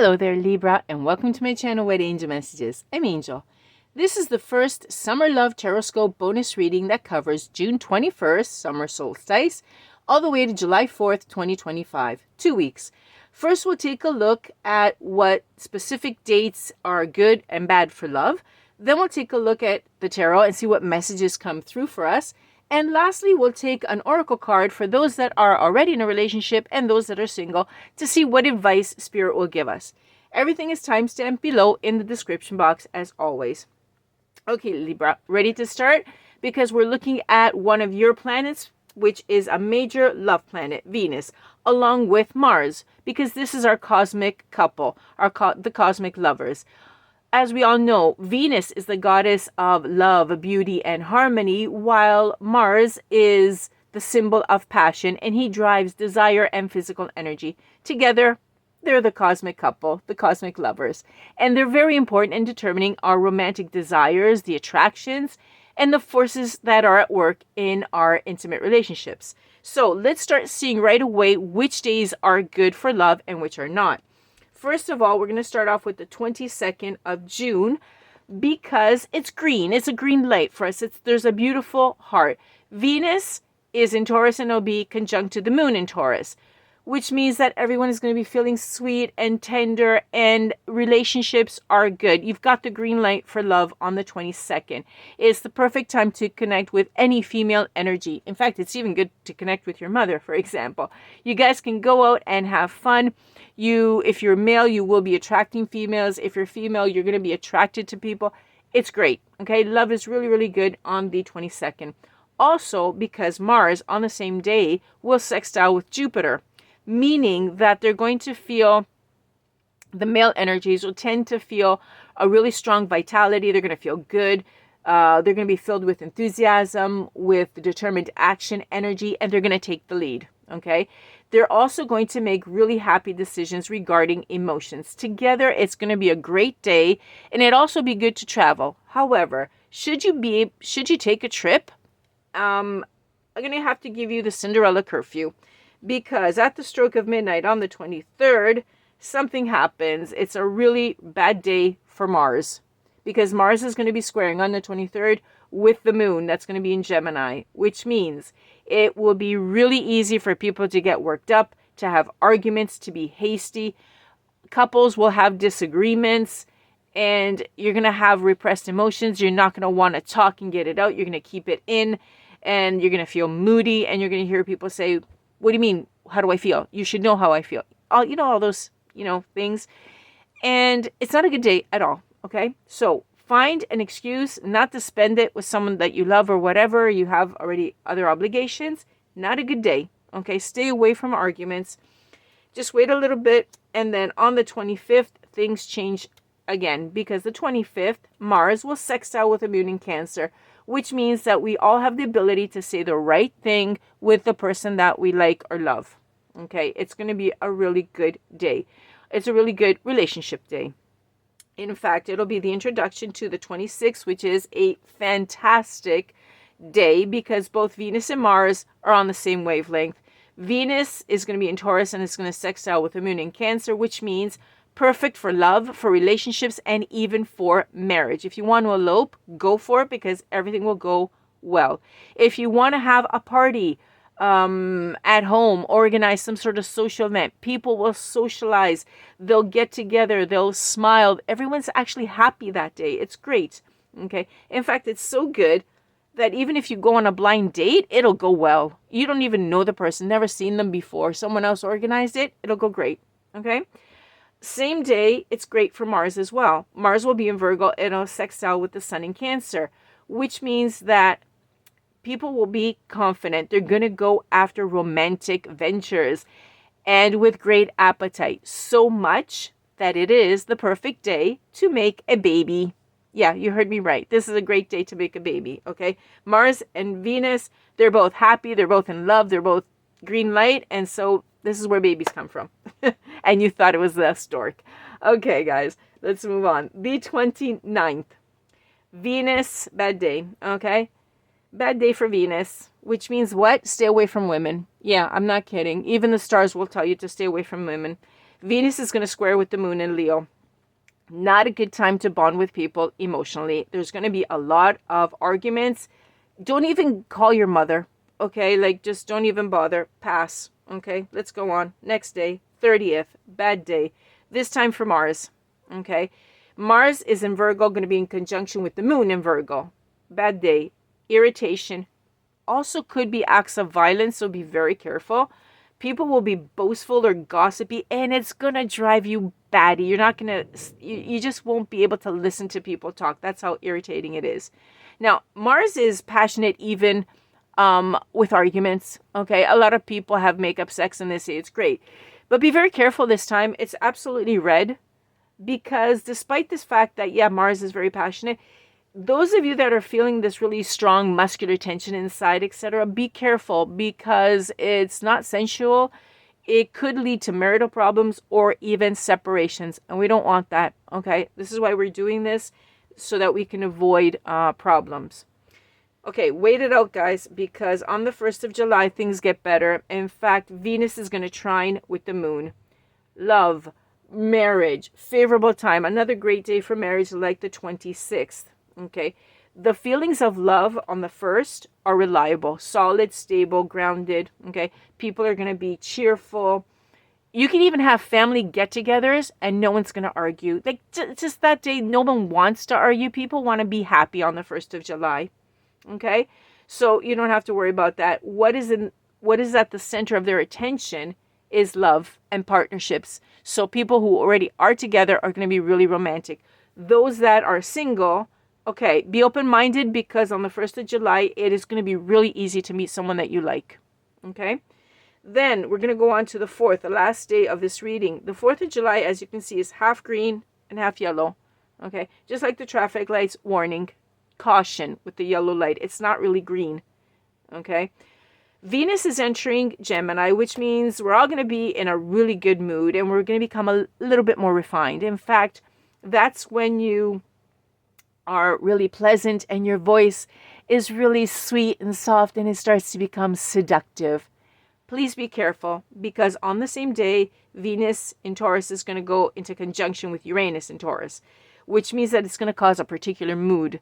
Hello there, Libra, and welcome to my channel, White Angel Messages. I'm Angel. This is the first Summer Love Tarotscope bonus reading that covers June 21st, summer solstice, all the way to July 4th, 2025. 2 weeks. First, we'll take a look at what specific dates are good and bad for love. Then we'll take a look at the tarot and see what messages come through for us. And lastly, we'll take an oracle card for those that are already in a relationship and those that are single to see what advice Spirit will give us. Everything is timestamped below in the description box as always. Okay, Libra, ready to start? Because we're looking at one of your planets, which is a major love planet, Venus, along with Mars, because this is our cosmic couple, the cosmic lovers. As we all know, Venus is the goddess of love, beauty, and harmony, while Mars is the symbol of passion, and he drives desire and physical energy. Together, they're the cosmic couple, the cosmic lovers. And they're very important in determining our romantic desires, the attractions, and the forces that are at work in our intimate relationships. So let's start seeing right away which days are good for love and which are not. First of all, we're going to start off with the 22nd of June because it's green. It's a green light for us. There's a beautiful heart. Venus is in Taurus and it'll be conjunct to the moon in Taurus, which means that everyone is going to be feeling sweet and tender and relationships are good. You've got the green light for love on the 22nd. It's the perfect time to connect with any female energy. In fact, it's even good to connect with your mother, for example. You guys can go out and have fun. If you're male, you will be attracting females. If you're female, you're going to be attracted to people. It's great. Okay, love is really, really good on the 22nd. Also, because Mars on the same day will sextile with Jupiter, meaning that they're going to feel, the male energies will tend to feel a really strong vitality. They're going to feel good. They're going to be filled with enthusiasm, with determined action, energy, and they're going to take the lead. Okay. They're also going to make really happy decisions regarding emotions. Together, it's going to be a great day, and it'd also be good to travel. However, should you take a trip, I'm going to have to give you the Cinderella curfew, because at the stroke of midnight on the 23rd, something happens. It's a really bad day for Mars, because Mars is going to be squaring on the 23rd with the moon. That's going to be in Gemini, which means it will be really easy for people to get worked up, to have arguments, to be hasty. Couples will have disagreements, and you're going to have repressed emotions. You're not going to want to talk and get it out. You're going to keep it in, and you're going to feel moody, and you're going to hear people say, "What do you mean? How do I feel? You should know how I feel." All those, things. And it's not a good day at all. Okay. So find an excuse not to spend it with someone that you love or whatever. You have already other obligations. Not a good day. Okay. Stay away from arguments. Just wait a little bit. And then on the 25th, things change again, because the 25th, Mars will sextile with the moon in Cancer, which means that we all have the ability to say the right thing with the person that we like or love. Okay. It's going to be a really good day. It's a really good relationship day. In fact, it'll be the introduction to the 26th, which is a fantastic day because both Venus and Mars are on the same wavelength. Venus is going to be in Taurus and it's going to sextile with the moon in Cancer, which means perfect for love, for relationships, and even for marriage. If you want to elope, go for it because everything will go well. If you want to have a party at home, organize some sort of social event, people will socialize, they'll get together, they'll smile. Everyone's actually happy that day. It's great. Okay. In fact, it's so good that even if you go on a blind date, it'll go well. You don't even know the person, never seen them before. Someone else organized it. It'll go great. Okay. Same day, it's great for Mars as well. Mars will be in Virgo. It'll sextile with the Sun in Cancer, which means that people will be confident. They're going to go after romantic ventures and with great appetite. So much that it is the perfect day to make a baby. Yeah, you heard me right. This is a great day to make a baby. Okay. Mars and Venus, they're both happy. They're both in love. They're both green light. And so this is where babies come from. And you thought it was the stork. Okay, guys, let's move on. The 29th. Venus, bad day. Okay. Bad day for Venus, which means what? Stay away from women. Yeah, I'm not kidding. Even the stars will tell you to stay away from women. Venus is going to square with the moon in Leo. Not a good time to bond with people emotionally. There's going to be a lot of arguments. Don't even call your mother, okay? Like, just don't even bother. Pass, okay? Let's go on. Next day, 30th, bad day. This time for Mars, okay? Mars is in Virgo, going to be in conjunction with the moon in Virgo. Bad day. Irritation. Also could be acts of violence, so be very careful. People will be boastful or gossipy, and it's going to drive you batty. You're not going to, you just won't be able to listen to people talk. That's how irritating it is. Now, Mars is passionate even with arguments, okay? A lot of people have make-up sex and they say it's great. But be very careful this time. It's absolutely red, because despite this fact that, yeah, Mars is very passionate, those of you that are feeling this really strong muscular tension inside, etc., be careful, because it's not sensual. It could lead to marital problems or even separations, and we don't want that, okay? This is why we're doing this, so that we can avoid problems. Okay, wait it out, guys, because on the 1st of July, things get better. In fact, Venus is going to trine with the moon. Love, marriage, favorable time. Another great day for marriage, like the 26th. Okay, the feelings of love on the 1st are reliable, solid, stable, grounded. Okay, people are going to be cheerful. You can even have family get-togethers and no one's going to argue. Like, just that day, no one wants to argue. People want to be happy on the 1st of July. Okay, so you don't have to worry about that. What is at the center of their attention is love and partnerships. So people who already are together are going to be really romantic. Those that are single, okay, be open-minded, because on the 1st of July, it is going to be really easy to meet someone that you like. Okay, then we're going to go on to the 4th, the last day of this reading. The 4th of July, as you can see, is half green and half yellow. Okay, just like the traffic lights, warning, caution with the yellow light. It's not really green. Okay, Venus is entering Gemini, which means we're all going to be in a really good mood, and we're going to become a little bit more refined. In fact, that's when you are really pleasant and your voice is really sweet and soft, and it starts to become seductive. Please be careful, because on the same day, Venus in Taurus is going to go into conjunction with Uranus in Taurus, which means that it's going to cause a particular mood.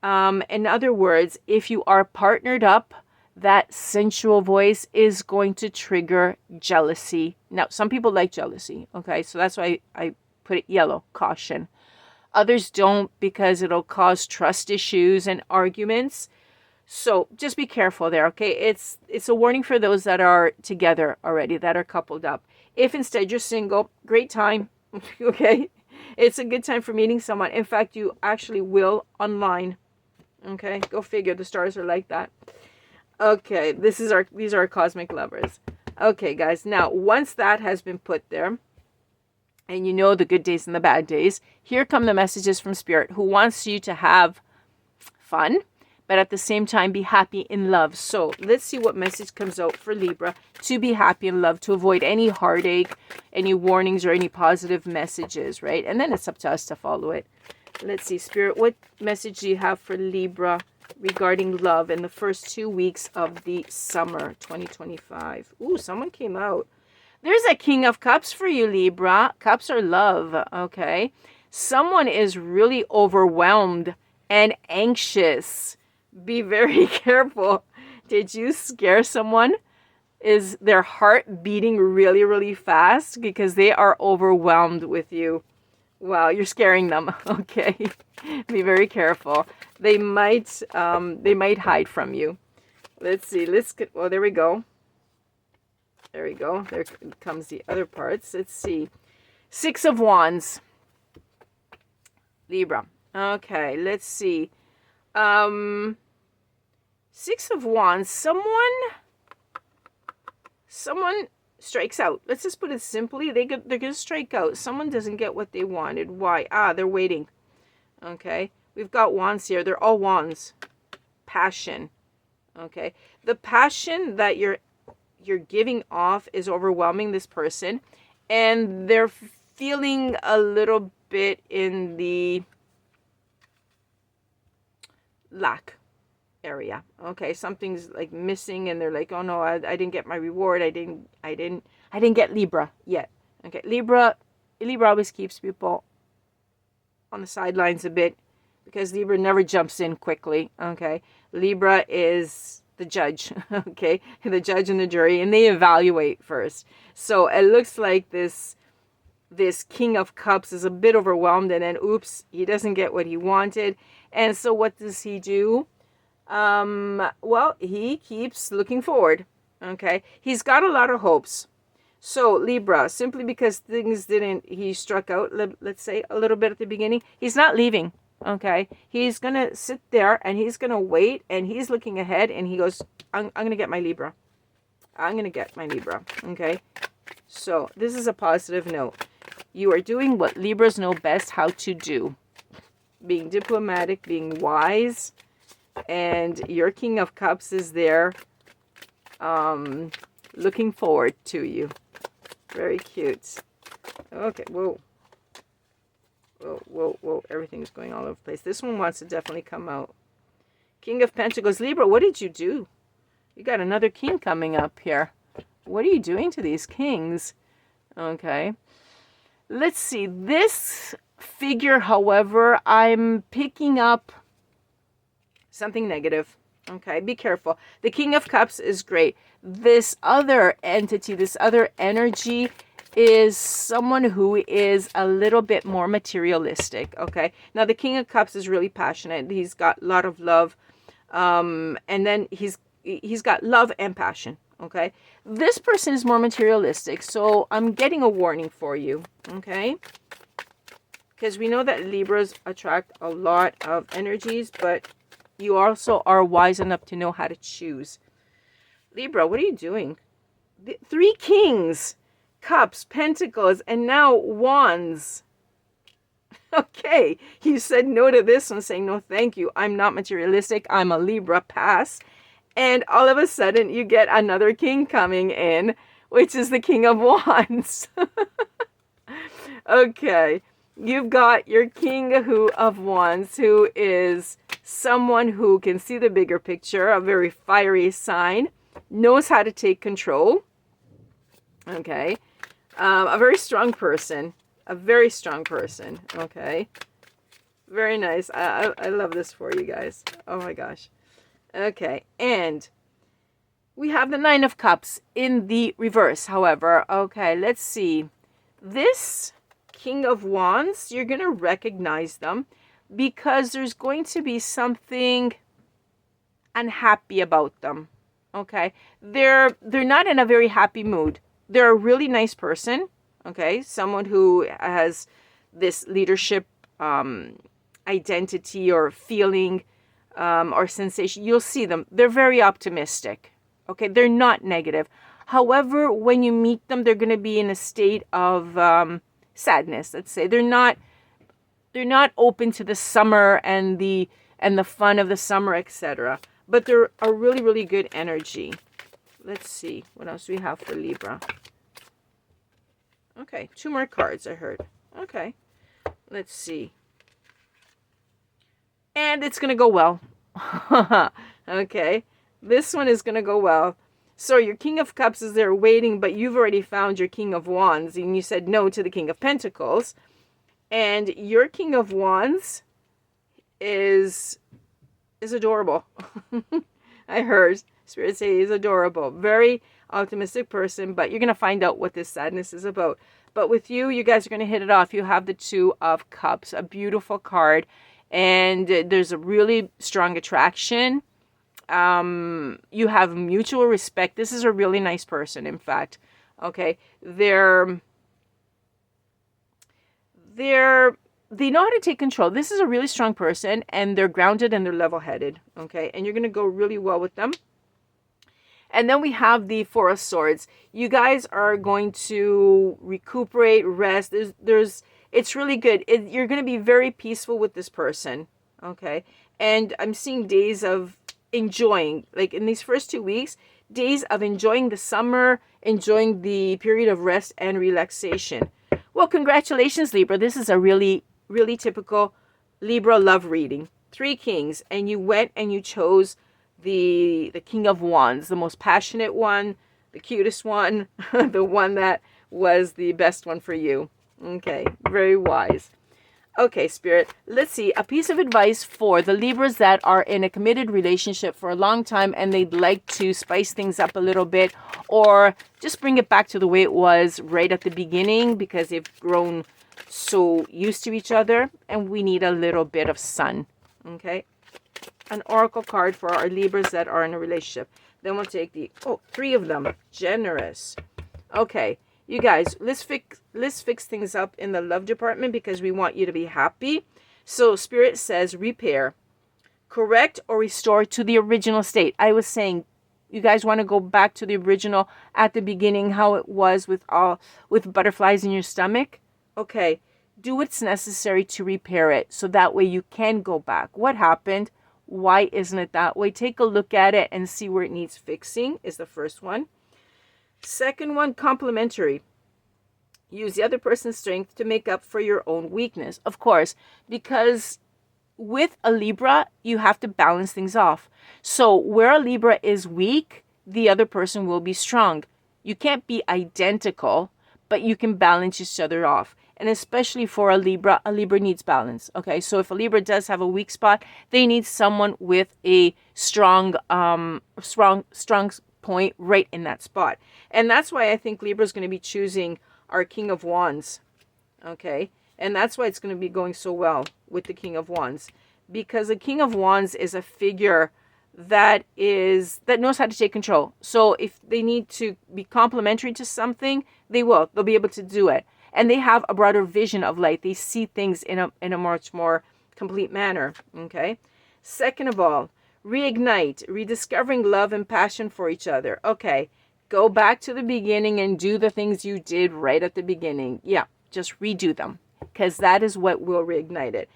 In other words, if you are partnered up, that sensual voice is going to trigger jealousy. Now, some people like jealousy, okay? So that's why I put it yellow, caution. Others don't, because it'll cause trust issues and arguments. So just be careful there, okay? It's a warning for those that are together already, that are coupled up. If instead you're single, great time, okay? It's a good time for meeting someone. In fact, you actually will online. Okay, go figure. The stars are like that. Okay, these are our cosmic lovers. Okay, guys. Now, once that has been put there, and you know the good days and the bad days, here come the messages from Spirit, who wants you to have fun, but at the same time be happy in love. So let's see what message comes out for Libra to be happy in love, to avoid any heartache, any warnings, or any positive messages, right? And then it's up to us to follow it. Let's see, Spirit, what message do you have for Libra regarding love in the first 2 weeks of the summer 2025? Ooh, someone came out. There's a King of Cups for you, Libra. Cups are love, okay? Someone is really overwhelmed and anxious. Be very careful. Did you scare someone? Is their heart beating really, really fast because they are overwhelmed with you? Wow, you're scaring them. Okay, be very careful. They might hide from you. Let's see. Let's get. Oh, there we go. There we go. There comes the other parts. Let's see. 6 of Wands. Libra. Okay, let's see. 6 of Wands. Someone strikes out. Let's just put it simply. They're going to strike out. Someone doesn't get what they wanted. Why? They're waiting. Okay. We've got wands here. They're all wands. Passion. Okay. The passion that you're giving off is overwhelming this person, and they're feeling a little bit in the lack area. Okay, something's like missing, and they're like, oh no, I didn't get my reward. I didn't get Libra yet. Okay, Libra always keeps people on the sidelines a bit because Libra never jumps in quickly. Okay, Libra is the judge. Okay, the judge and the jury, and they evaluate first. So it looks like this King of Cups is a bit overwhelmed, and then oops, he doesn't get what he wanted. And so what does he do? Well, he keeps looking forward. Okay, he's got a lot of hopes. So Libra, simply because things didn't, he struck out, let's say, a little bit at the beginning, he's not leaving. Okay, he's gonna sit there and he's gonna wait, and he's looking ahead, and he goes, I'm gonna get my Libra. I'm gonna get my Libra. Okay, so this is a positive note. You are doing what Libras know best how to do, being diplomatic, being wise, and your King of Cups is there looking forward to you. Very cute. Okay, whoa. Whoa. Everything's going all over the place. This one wants to definitely come out. King of Pentacles. Libra, what did you do? You got another king coming up here. What are you doing to these kings? Okay. Let's see. This figure, however, I'm picking up something negative. Okay, be careful. The King of Cups is great. This other entity, this other energy is someone who is a little bit more materialistic. Okay, now the King of Cups is really passionate. He's got a lot of love, and then he's got love and passion. Okay, this person is more materialistic, so I'm getting a warning for you. Okay, because we know that Libras attract a lot of energies, but you also are wise enough to know how to choose. Libra, what are you doing? The 3 kings, cups, pentacles, and now wands. Okay, you said no to this one, saying no thank you. I'm not materialistic. I'm a Libra, pass. And all of a sudden you get another king coming in, which is the King of Wands. Okay, you've got your King of Wands, who is someone who can see the bigger picture, a very fiery sign, knows how to take control. Okay, a very strong person, okay, very nice. I love this for you guys. Oh my gosh. Okay, and we have the 9 of Cups in the reverse, however. Okay, let's see. This King of Wands, you're going to recognize them because there's going to be something unhappy about them. Okay, they're not in a very happy mood. They're a really nice person. Okay, someone who has this leadership identity or feeling or sensation. You'll see them. They're very optimistic. Okay, they're not negative. However, when you meet them, they're going to be in a state of sadness. Let's say they're not open to the summer and the fun of the summer, etc. But they're a really, really good energy. Let's see what else we have for Libra. Okay, 2 more cards I heard. Okay, let's see. And it's going to go well. Okay, this one is going to go well. So your King of Cups is there waiting, but you've already found your King of Wands, and you said no to the King of Pentacles. And your King of Wands is adorable. I heard Spirit say he's adorable. Very optimistic person, but you're going to find out what this sadness is about. But with you guys are going to hit it off. You have the 2 of Cups, a beautiful card. And there's a really strong attraction. You have mutual respect. This is a really nice person, in fact. Okay, they know how to take control. This is a really strong person, and they're grounded and they're level-headed. Okay, and you're going to go really well with them. And then we have the 4 of Swords. You guys are going to recuperate, rest. It's really good. You're going to be very peaceful with this person, okay? And I'm seeing days of enjoying, like in these first 2 weeks, days of enjoying the summer, enjoying the period of rest and relaxation. Well, congratulations, Libra. This is a really, really typical Libra love reading. 3 kings, and you went and you chose the King of Wands, the most passionate one, the cutest one, the one that was the best one for you. Okay, very wise. Okay, Spirit, let's see. A piece of advice for the Libras that are in a committed relationship for a long time and they'd like to spice things up a little bit or just bring it back to the way it was right at the beginning because they've grown so used to each other and we need a little bit of sun. Okay, an oracle card for our Libras that are in a relationship. Then we'll take the, 3 of them. Generous. Okay. You guys, let's fix things up in the love department because we want you to be happy. So Spirit says repair, correct or restore to the original state. I was saying, you guys want to go back to the original at the beginning, how it was with butterflies in your stomach. Okay, do what's necessary to repair it so that way you can go back. What happened? Why isn't it that way? Take a look at it and see where it needs fixing is the first one. Second one, complementary. Use the other person's strength to make up for your own weakness. Of course, because with a Libra, you have to balance things off. So where a Libra is weak, the other person will be strong. You can't be identical, but you can balance each other off. And especially for a Libra needs balance. Okay, so if a Libra does have a weak spot, they need someone with a strong point right in that spot. And that's why I think Libra is going to be choosing our King of Wands. Okay, and that's why it's going to be going so well with the King of Wands, because the King of Wands is a figure that knows how to take control. So if they need to be complementary to something, they'll be able to do it. And they have a broader vision of light. They see things in a much more complete manner. Okay. Second of all, reignite, rediscovering love and passion for each other. Okay. Go back to the beginning and do the things you did right at the beginning. Yeah. Just redo them because that is what will reignite it.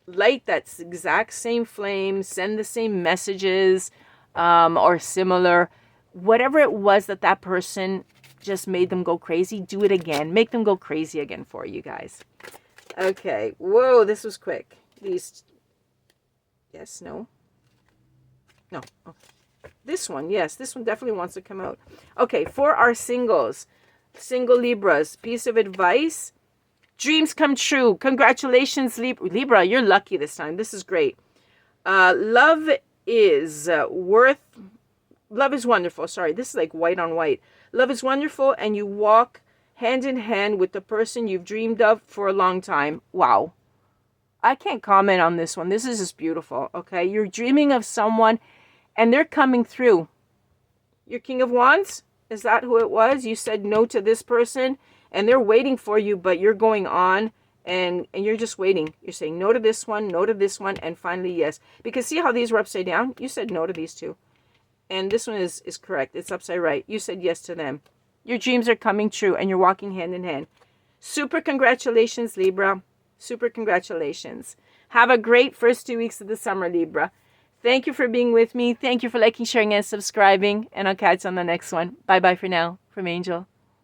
Light that exact same flame, send the same messages or similar. Whatever it was that person just made them go crazy, do it again. Make them go crazy again for you guys. Okay. Whoa, this was quick. These. Yes, no. No. Okay. This one, yes. This one definitely wants to come out. Okay, for our singles. Single Libras. Piece of advice. Dreams come true. Congratulations, Libra. You're lucky this time. This is great. Love is wonderful. Sorry, this is like white on white. Love is wonderful, and you walk hand in hand with the person you've dreamed of for a long time. Wow. I can't comment on this one. This is just beautiful, okay? You're dreaming of someone, and they're coming through. Your King of Wands, is that who it was? You said no to this person, and they're waiting for you, but you're going on, and you're just waiting. You're saying no to this one, and finally yes. Because see how these were upside down? You said no to these two. And this one is correct. It's upside right. You said yes to them. Your dreams are coming true and you're walking hand in hand. Super congratulations, Libra. Super congratulations. Have a great first 2 weeks of the summer, Libra. Thank you for being with me. Thank you for liking, sharing, and subscribing. And I'll catch you on the next one. Bye-bye for now. From Angel.